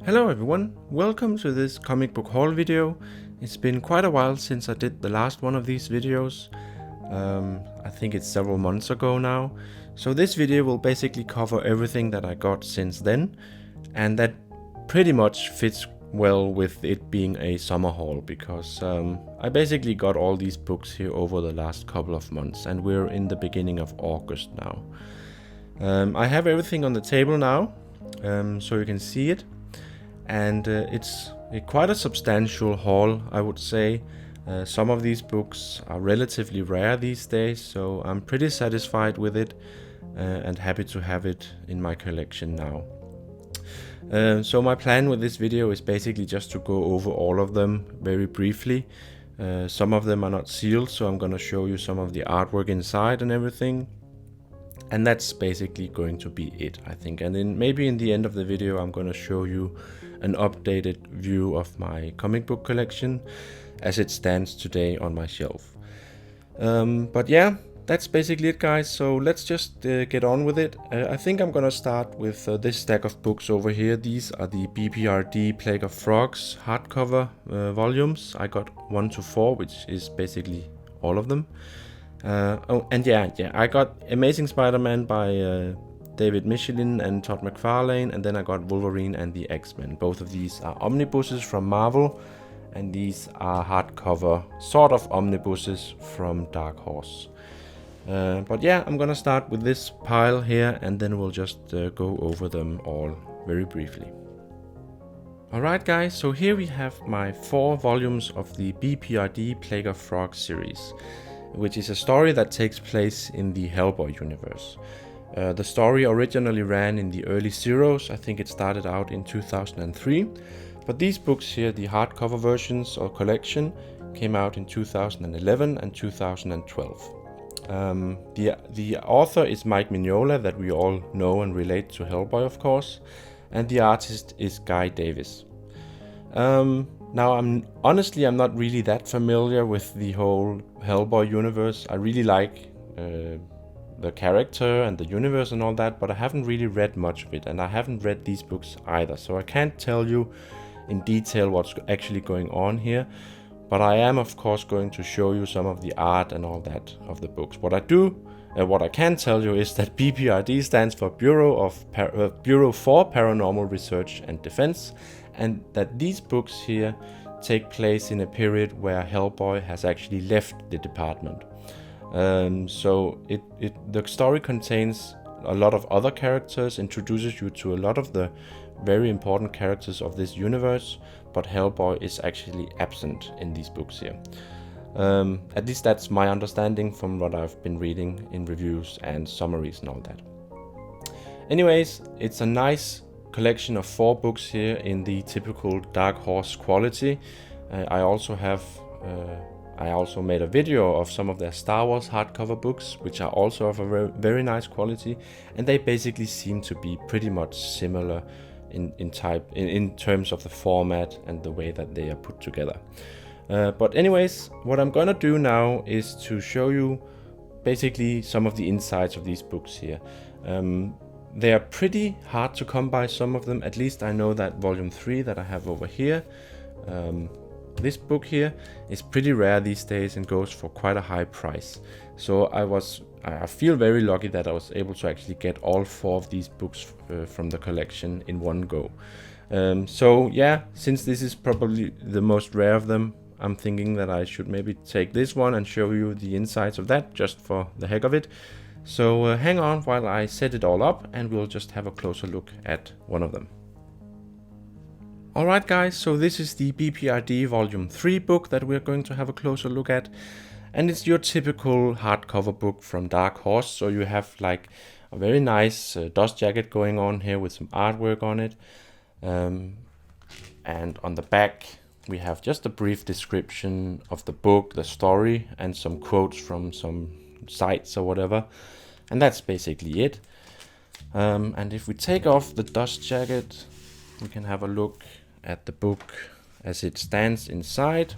Hello everyone, welcome to this comic book haul video. It's been quite a while since I did the last one of these videos. I think it's several months ago now. So this video will basically cover everything that I got since then, and that pretty much fits well with it being a summer haul because I basically got all these books here over the last couple of months, and we're in the beginning of August now. I have everything on the table now, so you can see it. And it's quite a substantial haul, I would say. Some of these books are relatively rare these days, so I'm pretty satisfied with it and happy to have it in my collection now. So my plan with this video is basically just to go over all of them very briefly. Some of them are not sealed, so I'm gonna show you some of the artwork inside and everything. And that's basically going to be it, I think. And then maybe in the end of the video I'm going to show you an updated view of my comic book collection as it stands today on my shelf. But yeah, that's basically it, guys. So let's just get on with it. I think I'm going to start with this stack of books over here. These are the B.P.R.D. Plague of Frogs hardcover volumes. I got 1 to 4, which is basically all of them. I got Amazing Spider-Man by David Michelinie and Todd MacFarlane, and then I got Wolverine and the X-Men. Both of these are omnibuses from Marvel, and these are hardcover sort of omnibuses from Dark Horse. But yeah, I'm gonna start with this pile here, and then we'll just go over them all very briefly. Alright guys, so here we have my 4 volumes of the B.P.R.D. Plague of Frogs series, which is a story that takes place in the Hellboy universe. The story originally ran in the early zeros. I think it started out in 2003, but these books here, the hardcover versions or collection, came out in 2011 and 2012. The author is Mignola, that we all know and relate to Hellboy, of course, and the artist is Guy Davis. Now, I'm not really that familiar with the whole Hellboy universe. I really like the character and the universe and all that, but I haven't really read much of it, and I haven't read these books either, so I can't tell you in detail what's actually going on here. But I am, of course, going to show you some of the art and all that of the books. What I can tell you is that B.P.R.D. stands for Bureau for Paranormal Research and Defense, and that these books here take place in a period where Hellboy has actually left the department. So the story contains a lot of other characters, introduces you to a lot of the very important characters of this universe, but Hellboy is actually absent in these books here. At least that's my understanding from what I've been reading in reviews and summaries and all that. Anyways, it's a nice collection of 4 books here in the typical Dark Horse quality. I also made a video of some of their Star Wars hardcover books, which are also of a very nice quality, and they basically seem to be pretty much similar in terms of the format and the way that they are put together. But anyways, what I'm gonna do now is to show you basically some of the insides of these books here. They are pretty hard to come by, some of them. At least I know that volume 3 that I have over here, this book here, is pretty rare these days and goes for quite a high price. So I feel very lucky that I was able to actually get all 4 of these books from the collection in one go. So yeah, since this is probably the most rare of them, I'm thinking that I should maybe take this one and show you the insides of that just for the heck of it. So hang on while I set it all up, and we'll just have a closer look at one of them. Alright guys, so this is the B.P.R.D. Volume 3 book that we're going to have a closer look at. And it's your typical hardcover book from Dark Horse. So you have like a very nice dust jacket going on here with some artwork on it. And on the back we have just a brief description of the book, the story, and some quotes from some sites or whatever. And that's basically it. And if we take off the dust jacket, we can have a look at the book as it stands inside.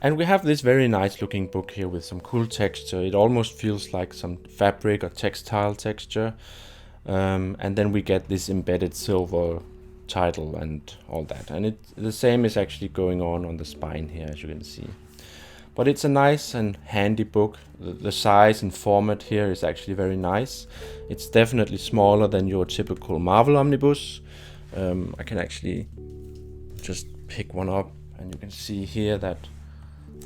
And we have this very nice looking book here with some cool texture. It almost feels like some fabric or textile texture. And then we get this embedded silver title and all that. And the same is actually going on the spine here, as you can see. But it's a nice and handy book. The size and format here is actually very nice. It's definitely smaller than your typical Marvel Omnibus. I can actually just pick one up, and you can see here that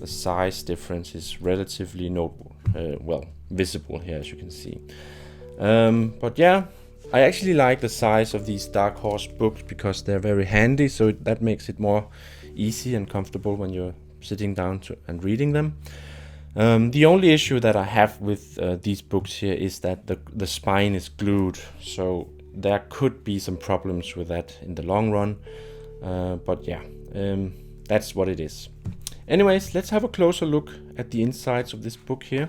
the size difference is relatively visible here, as you can see. But yeah, I actually like the size of these Dark Horse books because they're very handy, so that makes it more easy and comfortable when you're sitting down and reading them. The only issue that I have with these books here is that the spine is glued, so there could be some problems with that in the long run. But yeah, that's what it is. Anyways, let's have a closer look at the insides of this book here.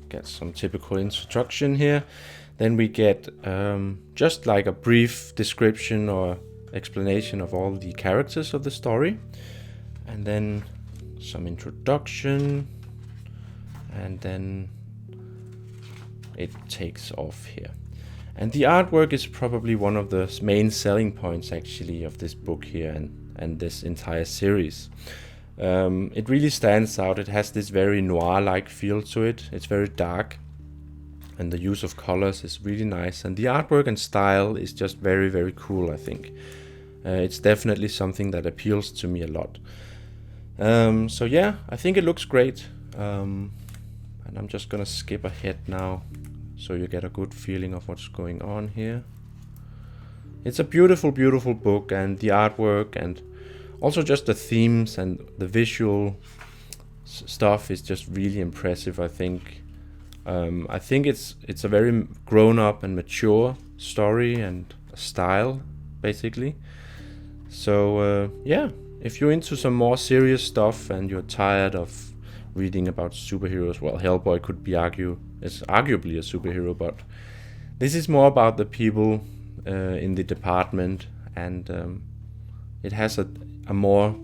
Get some typical introduction here. Then we get just like a brief description or explanation of all the characters of the story, and then some introduction, and then it takes off here. And the artwork is probably one of the main selling points actually of this book here and this entire series. It really stands out. It has this very noir-like feel to it. It's very dark, and the use of colors is really nice, and the artwork and style is just very, very cool, I think. It's definitely something that appeals to me a lot. So yeah, I think it looks great. And I'm just gonna skip ahead now so you get a good feeling of what's going on here. It's a beautiful, beautiful book, and the artwork and also just the themes and the visual stuff is just really impressive, I think. I think it's a very grown-up and mature story and style, basically. So yeah, if you're into some more serious stuff and you're tired of reading about superheroes, well, Hellboy could be is arguably a superhero, but this is more about the people in the department, and it has a more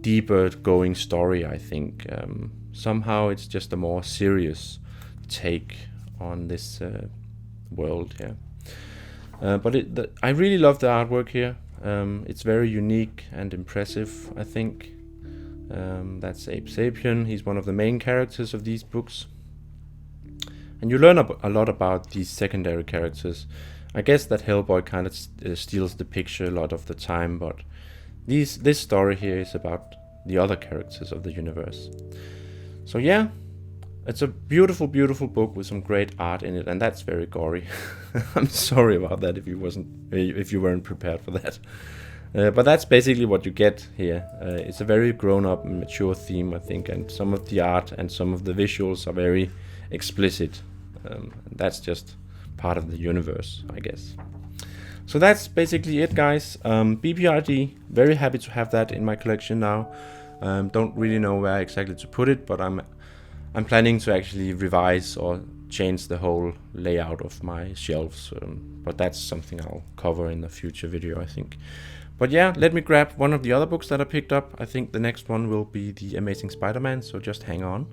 deeper going story, I think. Somehow it's just a more serious take on this world here. But I really love the artwork here. It's very unique and impressive, I think. That's Abe Sapien. He's one of the main characters of these books. And you learn a lot about these secondary characters. I guess that Hellboy kind of steals the picture a lot of the time, but this story here is about the other characters of the universe. So yeah, it's a beautiful, beautiful book with some great art in it, and that's very gory. I'm sorry about that if you weren't prepared for that. But that's basically what you get here. It's a very grown-up and mature theme, I think, and some of the art and some of the visuals are very explicit. That's just part of the universe, I guess. So that's basically it, guys. B.P.R.D, very happy to have that in my collection now. Don't really know where exactly to put it, but I'm planning to actually revise or change the whole layout of my shelves. But that's something I'll cover in a future video, I think. But yeah, let me grab one of the other books that I picked up. I think the next one will be The Amazing Spider-Man, so just hang on.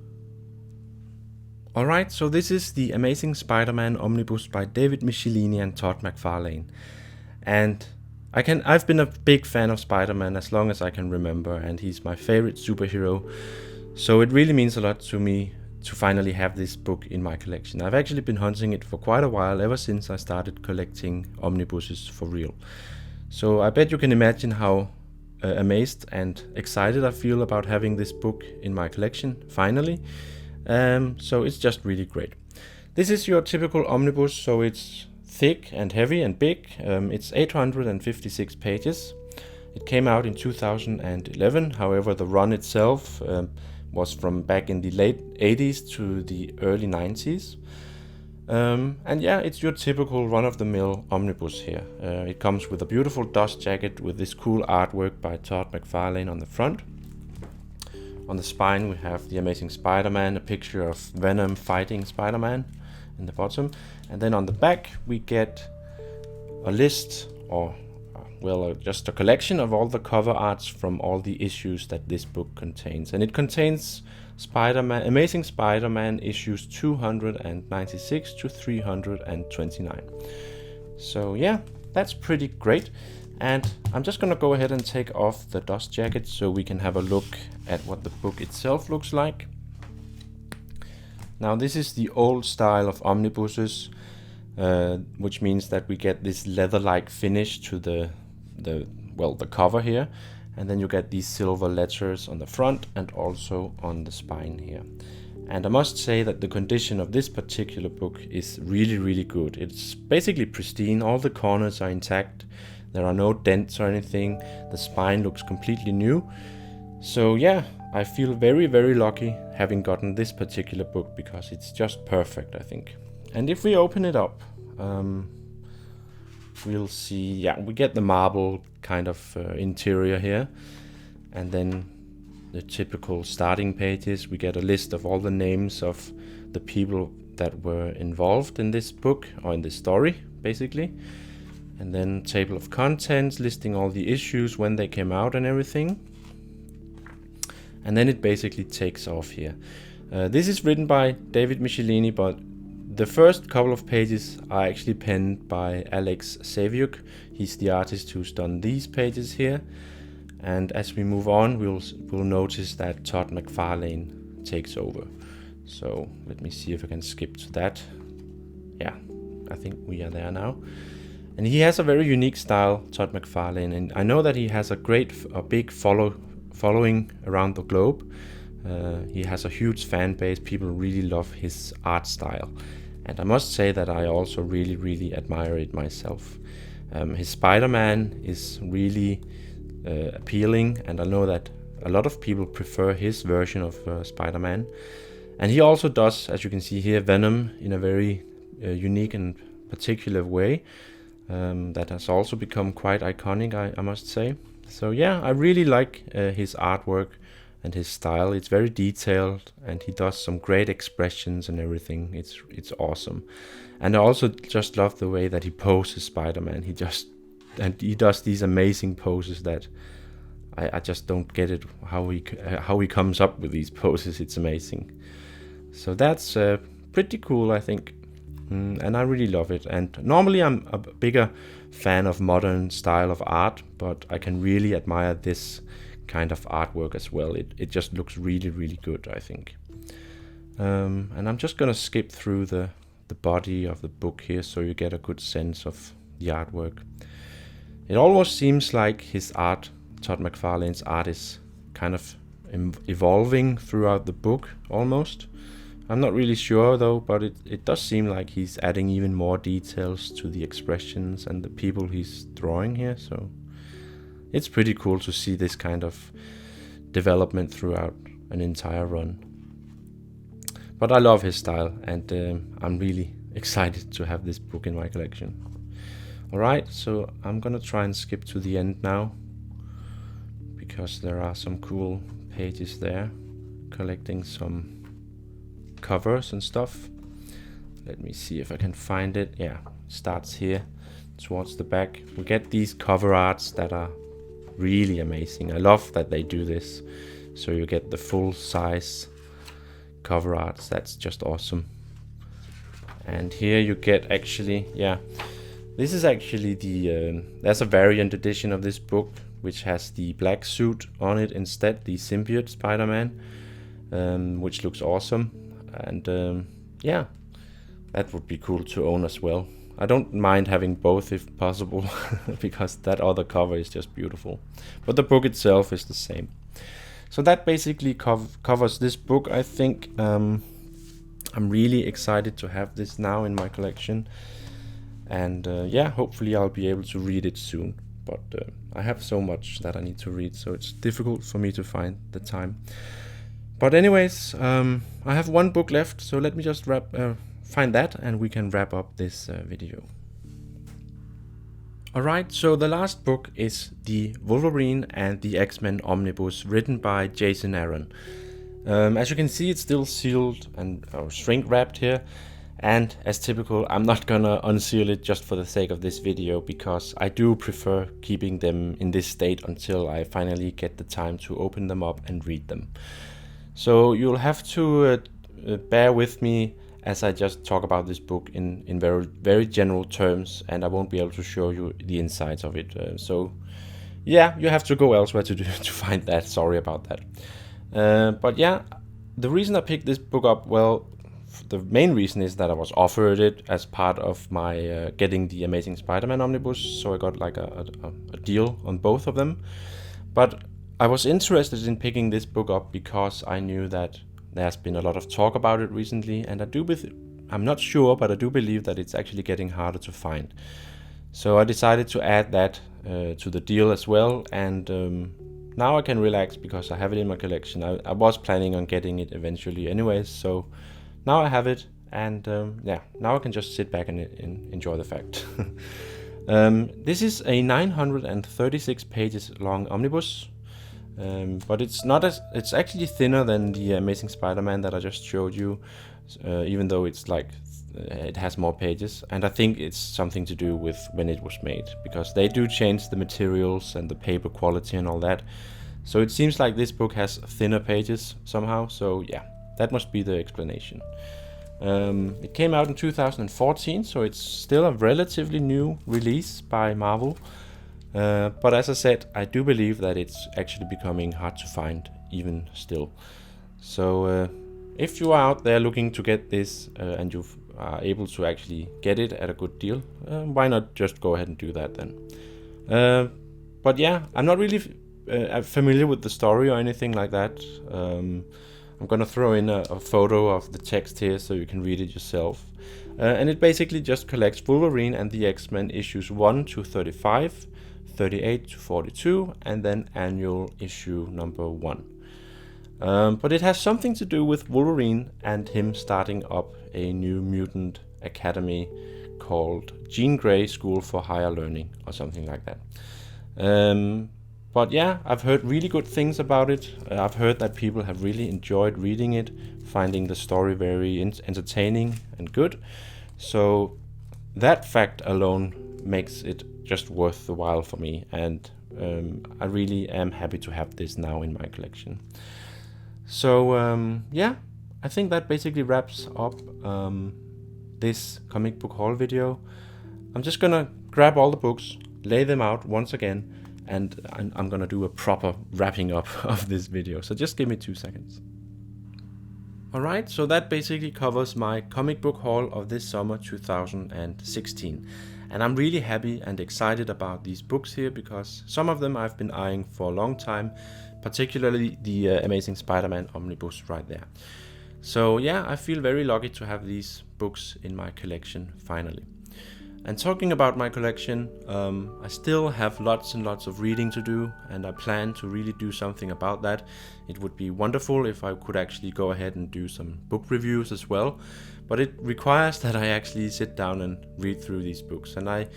Alright, so this is The Amazing Spider-Man Omnibus by David Michelinie and Todd MacFarlane. And I've been a big fan of Spider-Man as long as I can remember, and he's my favorite superhero. So it really means a lot to me to finally have this book in my collection. I've actually been hunting it for quite a while, ever since I started collecting omnibuses for real. So I bet you can imagine how amazed and excited I feel about having this book in my collection, finally. So it's just really great. This is your typical omnibus, so it's thick and heavy and big. It's 856 pages. It came out in 2011, however the run itself was from back in the late 80s to the early 90s. And yeah, it's your typical run-of-the-mill omnibus here. It comes with a beautiful dust jacket with this cool artwork by Todd MacFarlane on the front. On the spine we have The Amazing Spider-Man, a picture of Venom fighting Spider-Man in the bottom. And then on the back we get a list, or just a collection of all the cover arts from all the issues that this book contains. And it contains Amazing Spider-Man issues 296 to 329. So yeah, that's pretty great. And I'm just gonna go ahead and take off the dust jacket so we can have a look at what the book itself looks like. Now this is the old style of omnibuses, which means that we get this leather-like finish to the cover here, and then you get these silver letters on the front and also on the spine here. And I must say that the condition of this particular book is really good. It's basically pristine, all the corners are intact, there are no dents or anything, the spine looks completely new. So yeah, I feel very lucky having gotten this particular book because it's just perfect, I think. And if we open it up, we'll see, yeah, we get the marble kind of interior here, and then the typical starting pages. We get a list of all the names of the people that were involved in this book, or in this story, basically. And then table of contents listing all the issues, when they came out and everything. And then it basically takes off here. This is written by David Michelinie, but the first couple of pages are actually penned by Alex Saviuk. He's the artist who's done these pages here. And as we move on, we'll notice that Todd MacFarlane takes over. So let me see if I can skip to that. Yeah, I think we are there now. And he has a very unique style, Todd MacFarlane, and I know that he has a big following around the globe. He has a huge fan base. People really love his art style, and I must say that I also really admire it myself. His SpiderMan is really appealing, and I know that a lot of people prefer his version of SpiderMan. And he also does, as you can see here, Venom in a very unique and particular way. That has also become quite iconic, I must say. So yeah, I really like his artwork and his style. It's very detailed, and he does some great expressions and everything. It's awesome. And I also just love the way that he poses Spider-Man. He does these amazing poses that I just don't get it, how he comes up with these poses. It's amazing. So that's pretty cool, I think. And I really love it. And normally I'm a bigger fan of modern style of art, but I can really admire this kind of artwork as well. It just looks really good, I think. And I'm just gonna skip through the body of the book here so you get a good sense of the artwork. It almost seems like his art, Todd MacFarlane's art, is kind of evolving throughout the book almost. I'm not really sure though, but it does seem like he's adding even more details to the expressions and the people he's drawing here, so it's pretty cool to see this kind of development throughout an entire run. But I love his style, and I'm really excited to have this book in my collection. Alright, so I'm gonna try and skip to the end now, because there are some cool pages there, collecting some covers and stuff. Let me see if I can find it. Yeah, it starts here towards the back. We get these cover arts that are really amazing. I love that they do this, so you get the full size cover arts. That's just awesome. And here you get actually, yeah, this is actually the there's a variant edition of this book which has the black suit on it instead, the symbiote Spider-Man, which looks awesome. And yeah, that would be cool to own as well. I don't mind having both if possible, because that other cover is just beautiful. But the book itself is the same. So that basically covers this book, I think. I'm really excited to have this now in my collection. And yeah, hopefully I'll be able to read it soon. But I have so much that I need to read, so it's difficult for me to find the time. But anyways, I have one book left, so let me just find that and we can wrap up this video. Alright, so the last book is the Wolverine and the X-Men Omnibus, written by Jason Aaron. As you can see, it's still sealed and shrink wrapped here, and as typical, I'm not gonna unseal it just for the sake of this video, because I do prefer keeping them in this state until I finally get the time to open them up and read them. So you'll have to bear with me as I just talk about this book in very, very general terms, and I won't be able to show you the insides of it. So yeah, you have to go elsewhere to find that. Sorry about that. But yeah, the reason I picked this book up, well, the main reason is that I was offered it as part of my getting the Amazing Spider-Man Omnibus, so I got like a deal on both of them. But I was interested in picking this book up because I knew that there's been a lot of talk about it recently, and I'm not sure, but I do believe that it's actually getting harder to find. So I decided to add that to the deal as well, and now I can relax because I have it in my collection. I was planning on getting it eventually anyways, so now I have it, and yeah, now I can just sit back and enjoy the fact. This is a 936 pages long omnibus, but it's actually thinner than the Amazing Spider-Man that I just showed you, even though it's like it has more pages, and I think it's something to do with when it was made, because they do change the materials and the paper quality and all that. So it seems like this book has thinner pages somehow, so yeah, that must be the explanation. It came out in 2014, so it's still a relatively new release by Marvel. But as I said, I do believe that it's actually becoming hard to find even still. So if you are out there looking to get this and you are able to actually get it at a good deal, why not just go ahead and do that then? But yeah, I'm not really familiar with the story or anything like that. I'm gonna throw in a photo of the text here so you can read it yourself. And it basically just collects Wolverine and the X-Men issues 1 to 35, 38 to 42, and then annual issue number 1. But it has something to do with Wolverine and him starting up a new mutant academy called Jean Grey School for Higher Learning or something like that. But yeah, I've heard really good things about it. I've heard that people have really enjoyed reading it, finding the story very entertaining and good. So that fact alone makes it just worth the while for me, and I really am happy to have this now in my collection. So yeah, I think that basically wraps up this comic book haul video. I'm just gonna grab all the books, lay them out once again, and I'm gonna do a proper wrapping up of this video. So just give me 2 seconds. Alright, so that basically covers my comic book haul of this summer 2016. And I'm really happy and excited about these books here, because some of them I've been eyeing for a long time, particularly the Amazing Spider-Man Omnibus right there. So yeah, I feel very lucky to have these books in my collection finally. And talking about my collection, I still have lots and lots of reading to do, and I plan to really do something about that. It would be wonderful if I could actually go ahead and do some book reviews as well, but it requires that I actually sit down and read through these books. And I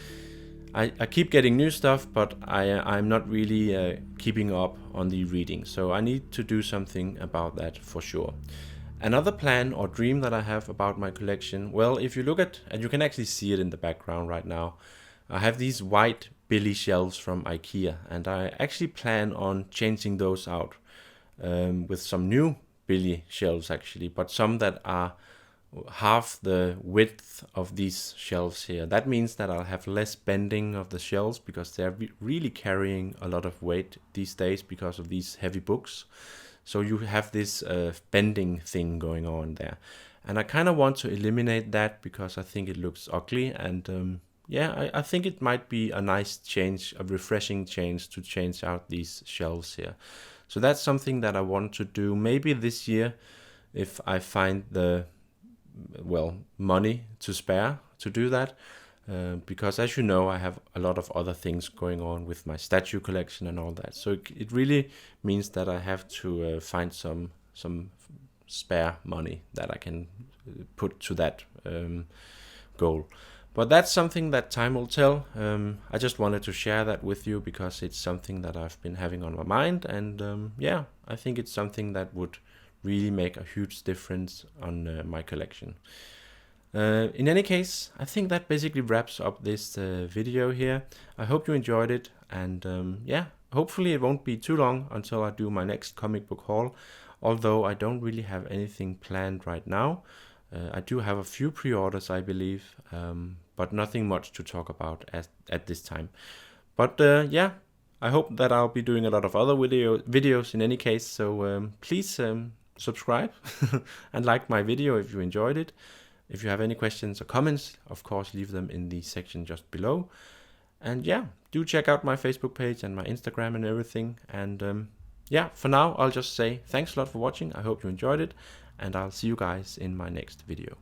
keep getting new stuff, but I'm not really keeping up on the reading, so I need to do something about that for sure. Another plan or dream that I have about my collection, well, if you look at, and you can actually see it in the background right now, I have these white Billy shelves from IKEA, and I actually plan on changing those out with some new Billy shelves actually, but some that are half the width of these shelves here. That means that I'll have less bending of the shelves, because they're really carrying a lot of weight these days because of these heavy books. So you have this bending thing going on there. And I kind of want to eliminate that because I think it looks ugly. And yeah, I think it might be a nice change, a refreshing change to change out these shelves here. So that's something that I want to do maybe this year, if I find the, well, money to spare to do that. Because as you know, I have a lot of other things going on with my statue collection and all that. So it really means that I have to find some spare money that I can put to that goal. But that's something that time will tell. I just wanted to share that with you because it's something that I've been having on my mind. And yeah, I think it's something that would really make a huge difference on my collection. In any case, I think that basically wraps up this video here. I hope you enjoyed it, and yeah, hopefully it won't be too long until I do my next comic book haul, although I don't really have anything planned right now. I do have a few pre-orders, I believe, but nothing much to talk about at this time. But yeah, I hope that I'll be doing a lot of other videos in any case, so please subscribe and like my video if you enjoyed it. If you have any questions or comments, of course, leave them in the section just below. And yeah, do check out my Facebook page and my Instagram and everything. And yeah, for now, I'll just say thanks a lot for watching. I hope you enjoyed it, and I'll see you guys in my next video.